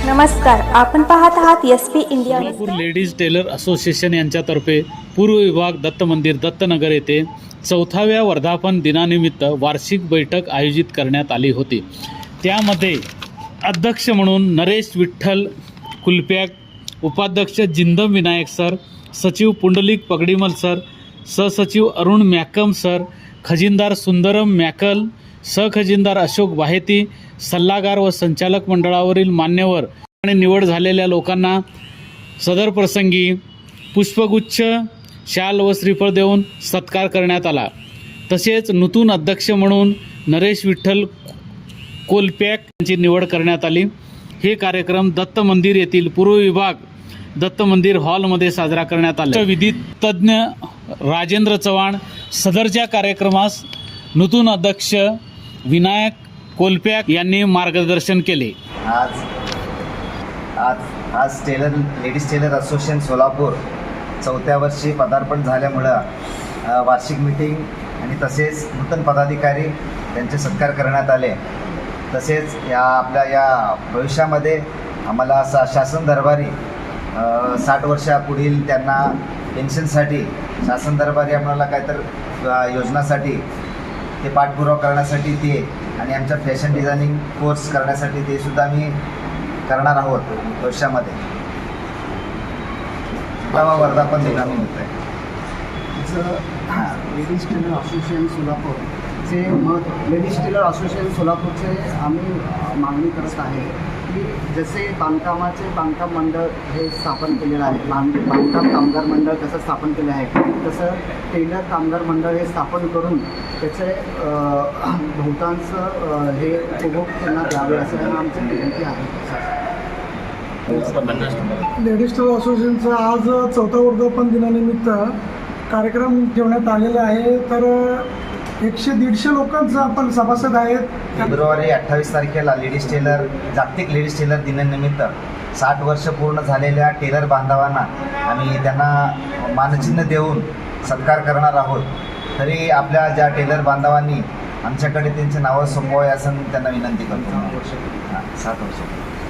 नमस्कार, आपण पाहत आहात SP India. Solapur ladies tailor association यांच्यातर्फे पूर्व विभाग दत्त मंदिर दत्तनगर येथे 4व्या वर्धापन दिनानिमित्त वार्षिक बैठक आयोजित करण्यात आली होती. त्यामध्ये अध्यक्ष म्हणून नरेश विठ्ठल कुलप्याक, उपाध्यक्ष जिंदम विनायक सर, सचिव पुंडलिक पगडीमल सर, सहसचिव अरुण मॅकम सर, खजिनदार सुंदरम मॅकल, सहखजिनदार अशोक बाहेती, सल्लागार व संचालक मंडळावरील मान्यवर आणि निवड झालेल्या लोकांना सदर प्रसंगी पुष्पगुच्छ, शाल व श्रीफळ देऊन सत्कार करण्यात आला. तसेच नूतन अध्यक्ष म्हणून नरेश विठ्ठल कोलप्याक यांची निवड करण्यात आली. हे कार्यक्रम दत्त मंदिर येथील पूर्व विभाग दत्त मंदिर हॉलमध्ये साजरा करण्यात आला. विधी तज्ज्ञ राजेंद्र चव्हाण सदरच्या कार्यक्रमास नूतन अध्यक्ष विनायक कोलप्याक यांनी मार्गदर्शन केले. आज लेडीज टेलर असोसिएशन सोलापूर 4थ्या वर्षी पदार्पण झाल्यामुळं वार्षिक मीटिंग आणि तसेच नूतन पदाधिकारी त्यांचे सत्कार करण्यात आले. तसेच या भविष्यामध्ये आम्हाला शासन दरबारी 60 वर्षापुढील त्यांना पेन्शनसाठी शासन दरबारी आम्हाला काहीतरी योजनासाठी ते पाठपुरावा करण्यासाठी ते आणि आमच्या फॅशन डिझायनिंग कोर्स करण्यासाठी ते सुद्धा आम्ही करणार आहोत भविष्यामध्ये. 4वा वर्धापन दिनानिमित्त लेडीज टेलर असोसिएशन सोलापूरचे लेडीज टेलर असोसिएशन सोलापूरचे आम्ही मागणी करत आहे की जसे बांधकाम मंडळ हे स्थापन केलेलं आहे, बांधकाम कामगार मंडळ कसं स्थापन केलं आहे तसं टेलर कामगार मंडळ हे स्थापन करून त्याचे बहुतांश हे उपभोग त्यांना द्यावे असं आमची विनंती आहे. लेडीज टेलर असोसिएशनचा आज 4था वर्धापन दिनानिमित्त कार्यक्रम ठेवण्यात आलेला आहे. तर 100-150 लोकांचं आपण सभासद आहेत. फेब्रुवारी 28 तारखेला जागतिक लेडीज टेलर दिनानिमित्त 60 वर्ष पूर्ण झालेल्या टेलर बांधवांना आम्ही त्यांना मानचिन्ह देऊन सत्कार करणार आहोत. तरी आपल्या ज्या टेलर बांधवांनी आमच्याकडे त्यांचे नावं सोपवावे असं त्यांना विनंती करतो. 7 वर्ष